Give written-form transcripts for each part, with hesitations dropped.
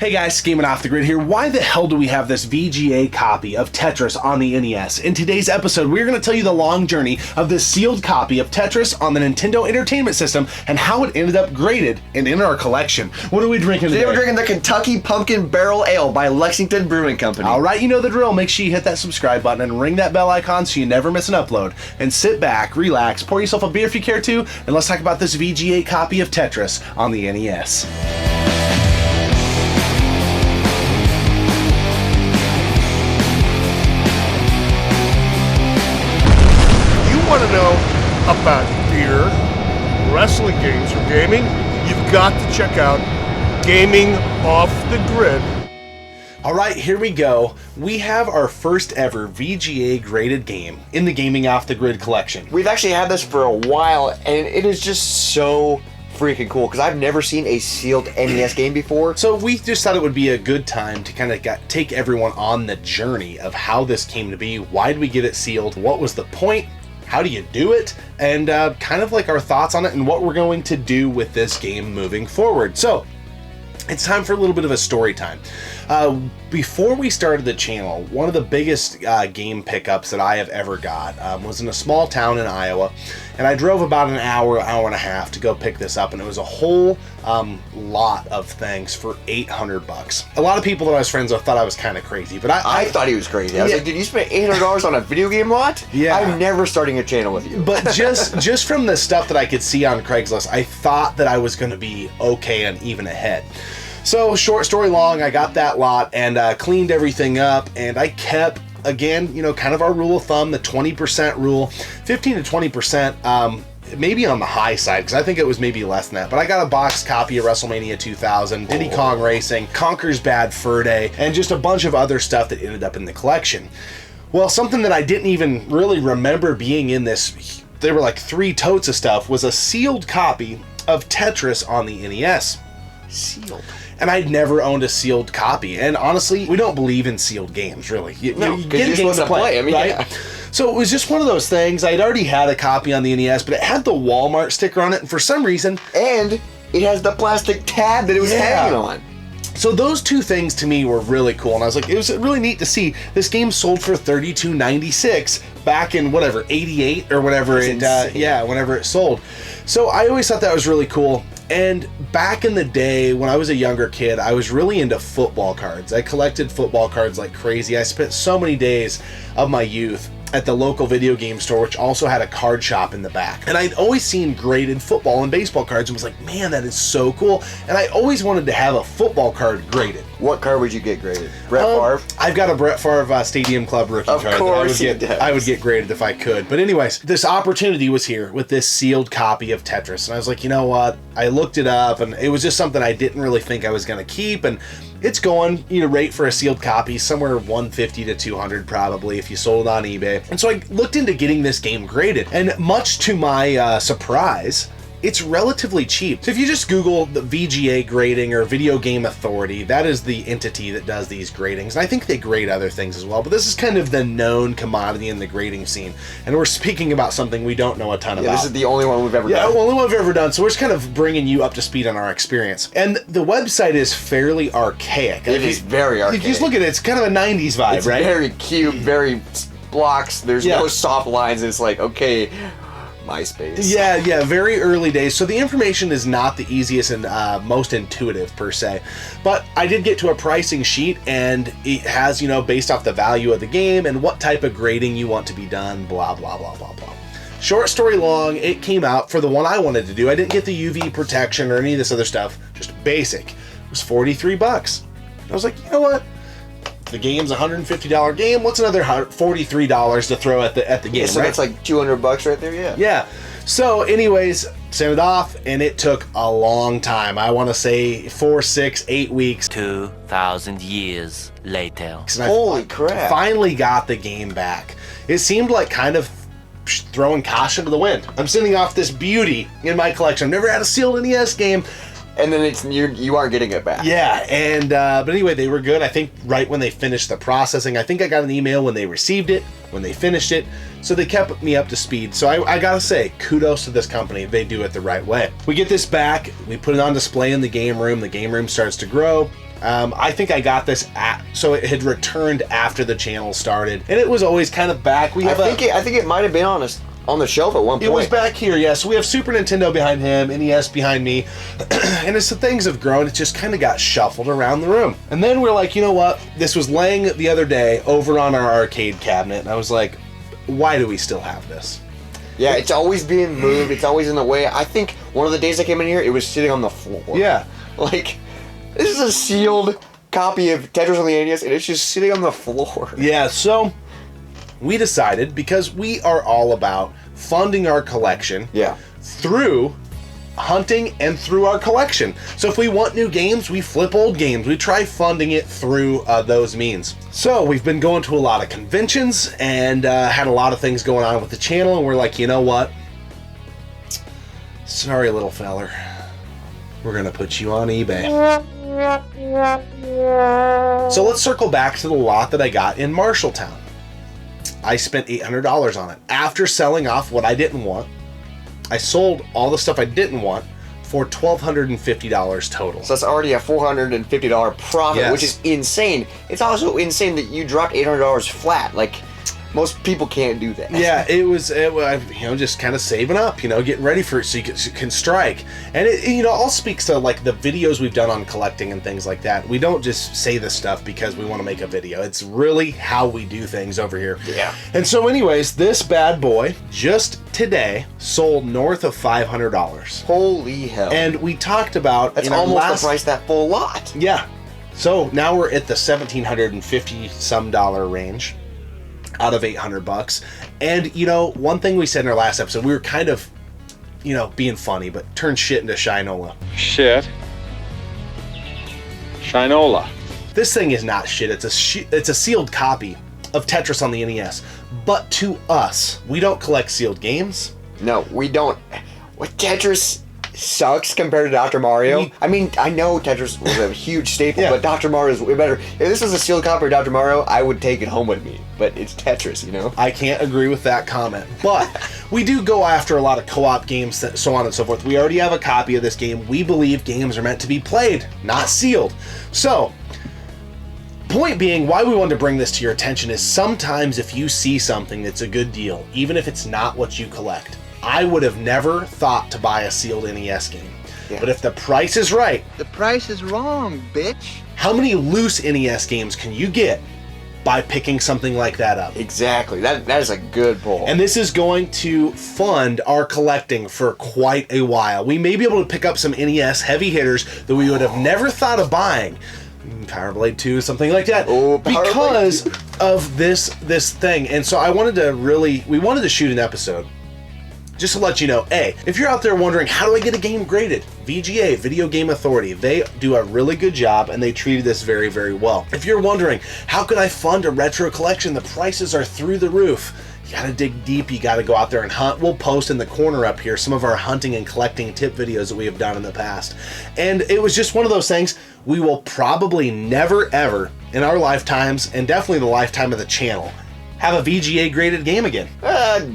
Hey guys, Gaming Off the Grid here. Why the hell do we have this VGA copy of Tetris on the NES? In today's episode, we're going to tell you the long journey of this sealed copy of Tetris on the Nintendo Entertainment System and how it ended up graded and in our collection. What are we drinking today? Today we're drinking the Kentucky Pumpkin Barrel Ale by Lexington Brewing Company. Alright, you know the drill. Make sure you hit that subscribe button and ring that bell icon so you never miss an upload. And sit back, relax, pour yourself a beer if you care to, and let's talk about this VGA copy of Tetris on the NES. Want to know about beer, wrestling games, or gaming, you've got to check out Gaming Off the Grid. All right, here we go. We have our first ever VGA graded game in the Gaming Off the Grid collection. We've actually had this for a while, and it is just so freaking cool because I've never seen a sealed NES game before. So we just thought it would be a good time to kind of take everyone on the journey of how this came to be. Why did we get it sealed? What was the point? How do you do it? And kind of like our thoughts on it and what we're going to do with this game moving forward. So it's time for a little bit of a story time. Before we started the channel, one of the biggest game pickups that I have ever got was in a small town in Iowa, and I drove about an hour and a half to go pick this up, and it was a whole lot of things for $800. A lot of people that I was friends with thought I was kind of crazy, but I thought he was crazy. I was like, did you spend $800 on a video game lot? Yeah. I'm never starting a channel with you. But just from the stuff that I could see on Craigslist, I thought that I was going to be okay and even ahead. So short story long, I got that lot and cleaned everything up, and I kept, again, you know, kind of our rule of thumb, the 20% rule, 15 to 20%, maybe on the high side, because I think it was maybe less than that. But I got a boxed copy of WrestleMania 2000, Diddy Kong Racing, Conker's Bad Fur Day, and just a bunch of other stuff that ended up in the collection. Well, something that I didn't even really remember being in this, there were like 3 totes of stuff, was a sealed copy of Tetris on the NES. Sealed. And I'd never owned a sealed copy. And honestly, we don't believe in sealed games, really. No, because you're supposed to play. I mean, right? yeah. So it was just one of those things. I'd already had a copy on the NES, but it had the Walmart sticker on it, and for some reason... And it has the plastic tab that it was hanging on. So those two things to me were really cool, and I was like, it was really neat to see this game sold for $32.96 back in whatever, 88 or whatever. Whenever it sold. So I always thought that was really cool. And back in the day, when I was a younger kid, I was really into football cards. I collected football cards like crazy. I spent so many days of my youth at the local video game store, which also had a card shop in the back. And I'd always seen graded football and baseball cards and was like, man, that is so cool. And I always wanted to have a football card graded. What card would you get graded? Brett Favre? I've got a Brett Favre Stadium Club rookie card that I would get graded if I could. But anyways, this opportunity was here with this sealed copy of Tetris. And I was like, you know what? I looked it up, and it was just something I didn't really think I was going to keep. And it's going, rate for a sealed copy somewhere $150 to $200 probably if you sold it on eBay. And so I looked into getting this game graded, and much to my surprise, it's relatively cheap. So if you just Google the VGA grading or Video Game Authority, that is the entity that does these gradings. And I think they grade other things as well, but this is kind of the known commodity in the grading scene. And we're speaking about something we don't know a ton about. This is the only one we've ever done. Yeah, the only one we've ever done. So we're just kind of bringing you up to speed on our experience. And the website is fairly archaic. It is very archaic. If you just look at it, it's kind of a 90s vibe, it's right? It's very cute, very blocks. There's no soft lines. And it's like, okay, MySpace. Yeah, very early days. So the information is not the easiest and most intuitive per se. But I did get to a pricing sheet, and it has, based off the value of the game and what type of grading you want to be done, blah, blah, blah, blah, blah. Short story long, it came out for the one I wanted to do. I didn't get the UV protection or any of this other stuff, just basic. It was $43. I was like, you know what? The game's a $150 game. What's another $43 to throw at the game? So that's like $200 right there. Yeah. So, anyways, sent it off, and it took a long time. I want to say 4, 6, 8 weeks. 2,000 years later. Holy crap! Finally got the game back. It seemed like kind of throwing caution to the wind. I'm sending off this beauty in my collection. I've never had a sealed NES game. And then you aren't getting it back. Yeah, and but anyway, they were good. I think right when they finished the processing, I think I got an email when they received it, when they finished it, so they kept me up to speed. So I gotta say, kudos to this company. They do it the right way. We get this back, we put it on display in the game room. The game room starts to grow. I think I got this so it had returned after the channel started, and it was always kind of back. I think it might have been on the shelf at one point. It was back here, yeah. So we have Super Nintendo behind him, NES behind me, and as the things have grown, it just kind of got shuffled around the room. And then we're like, you know what? This was laying the other day over on our arcade cabinet, and I was like, why do we still have this? Yeah, it's always being moved. It's always in the way. I think one of the days I came in here, it was sitting on the floor. Yeah. Like, this is a sealed copy of Tetris on the NES, and it's just sitting on the floor. Yeah, so we decided, because we are all about funding our collection through hunting and through our collection. So if we want new games, we flip old games. We try funding it through those means. So we've been going to a lot of conventions and had a lot of things going on with the channel, and we're like, you know what? Sorry, little feller. We're gonna put you on eBay. So let's circle back to the lot that I got in Marshalltown. I spent $800 on it. After selling off what I didn't want, I sold all the stuff I didn't want for $1,250 total. So that's already a $450 profit, which is insane. It's also insane that you dropped $800 flat. Like, most people can't do that. Yeah, it was just kind of saving up, getting ready for it so you can strike. And it all speaks to like the videos we've done on collecting and things like that. We don't just say this stuff because we want to make a video. It's really how we do things over here. Yeah. And so anyways, this bad boy just today sold north of $500. Holy hell. And we talked about that's almost the price that full lot. Yeah. So now we're at the $1,750 some range out of $800. And one thing we said in our last episode, we were kind of being funny, but turn shit into shinola. Shit. Shinola. This thing is not shit. It's a sealed copy of Tetris on the NES. But to us, we don't collect sealed games. No, we don't. Tetris sucks compared to Dr. Mario. I mean, I know Tetris was a huge staple, but Dr. Mario is way better. If this was a sealed copy of Dr. Mario, I would take it home with me. But it's Tetris, I can't agree with that comment. But we do go after a lot of co-op games, so on and so forth. We already have a copy of this game. We believe games are meant to be played, not sealed. So, point being, why we wanted to bring this to your attention is sometimes if you see something that's a good deal, even if it's not what you collect, I would have never thought to buy a sealed NES game. Yeah. But if the price is right... The price is wrong, bitch. How many loose NES games can you get by picking something like that up? Exactly. That is a good pull. And this is going to fund our collecting for quite a while. We may be able to pick up some NES heavy hitters that we would have never thought of buying. Power Blade 2, something like that. Oh, because of this thing. And so we wanted to shoot an episode just to let you know, if you're out there wondering, how do I get a game graded? VGA, Video Game Authority, they do a really good job and they treated this very, very well. If you're wondering, how can I fund a retro collection? The prices are through the roof. You gotta dig deep, you gotta go out there and hunt. We'll post in the corner up here some of our hunting and collecting tip videos that we have done in the past. And it was just one of those things we will probably never ever in our lifetimes, and definitely the lifetime of the channel, have a VGA graded game again.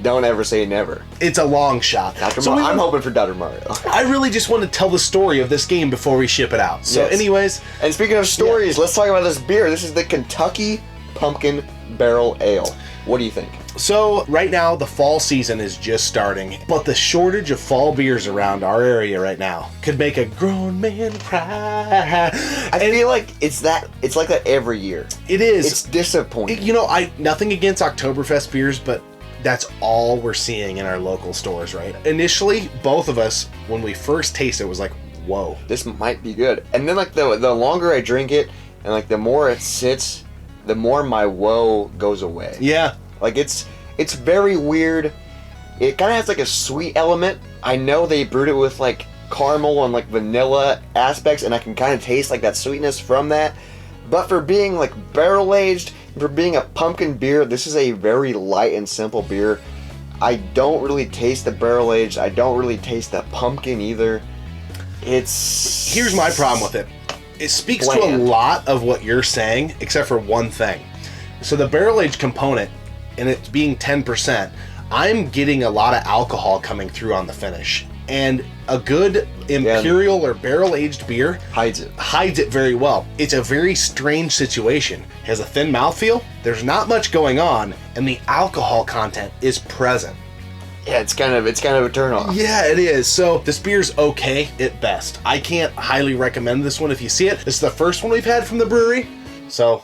Don't ever say never. It's a long shot. I'm hoping for Dr. Mario. I really just want to tell the story of this game before we ship it out. So anyways. And speaking of stories, let's talk about this beer. This is the Kentucky Pumpkin Barrel Ale. What do you think? So right now the fall season is just starting, but the shortage of fall beers around our area right now could make a grown man cry. I feel like it's like that every year. It is. It's disappointing. Nothing against Oktoberfest beers, but that's all we're seeing in our local stores, right? Initially, both of us, when we first tasted it, was like, whoa. This might be good. And then the longer I drink it, and the more it sits, the more my woe goes away. Yeah. It's very weird. It kind of has a sweet element. I know they brewed it with caramel and vanilla aspects, and I can kind of taste that sweetness from that. But for being barrel aged, for being a pumpkin beer, this is a very light and simple beer. I don't really taste the barrel aged. I don't really taste the pumpkin either. Here's my problem with it. It speaks bland. to a lot of what you're saying, except for one thing. So the barrel aged component, and it being 10%, I'm getting a lot of alcohol coming through on the finish. and a good imperial or barrel-aged beer hides it very well. It's a very strange situation. It has a thin mouthfeel, there's not much going on, and the alcohol content is present. Yeah, it's kind of a turnoff. Yeah, it is. So this beer's okay at best. I can't highly recommend this one if you see it. This is the first one we've had from the brewery, so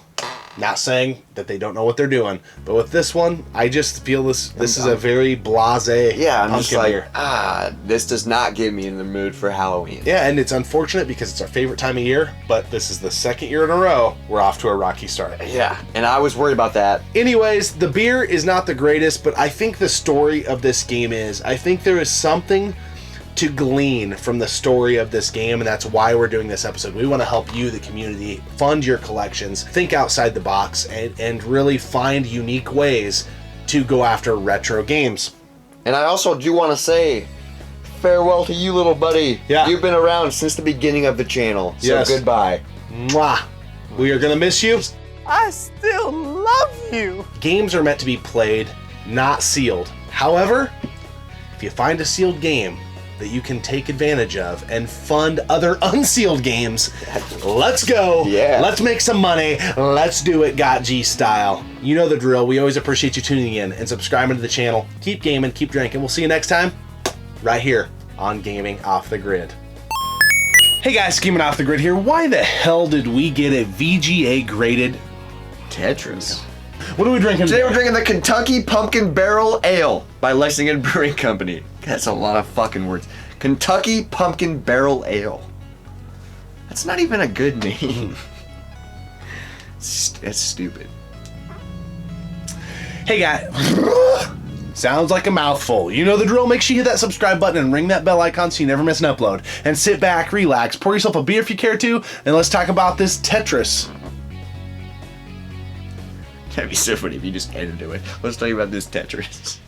not saying that they don't know what they're doing, but with this one, I just feel this is a very blasé. Yeah, I'm just like, beer. this does not get me in the mood for Halloween. Yeah, and it's unfortunate because it's our favorite time of year, but this is the second year in a row we're off to a rocky start. Yeah, and I was worried about that. Anyways, the beer is not the greatest, but I think the story of this game is. I think there is something to glean from the story of this game, and that's why we're doing this episode. We want to help you, the community, fund your collections, think outside the box, and really find unique ways to go after retro games. And I also do want to say farewell to you, little buddy. Yeah. You've been around since the beginning of the channel, so Yes. goodbye. Mwah! We are gonna miss you. I still love you. Games are meant to be played, not sealed. However, if you find a sealed game that you can take advantage of and fund other unsealed games, let's go. Yeah. Let's make some money. Let's do it Got G style. You know the drill. We always appreciate you tuning in and subscribing to the channel. Keep gaming, keep drinking. We'll see you next time right here on Gaming Off the Grid. Hey guys, Gaming Off the Grid here. Why the hell did we get a VGA graded Tetris. What are we drinking Today we're drinking the Kentucky Pumpkin Barrel Ale by Lexington Brewing Company. That's a lot of fucking words. Kentucky Pumpkin Barrel Ale. That's not even a good name. That's stupid. Hey guys. Sounds like a mouthful. You know the drill. Make sure you hit that subscribe button and ring that bell icon so you never miss an upload. And sit back, relax, pour yourself a beer if you care to, and let's talk about this Tetris. That'd be so funny if you just ended it with, let's talk about this Tetris.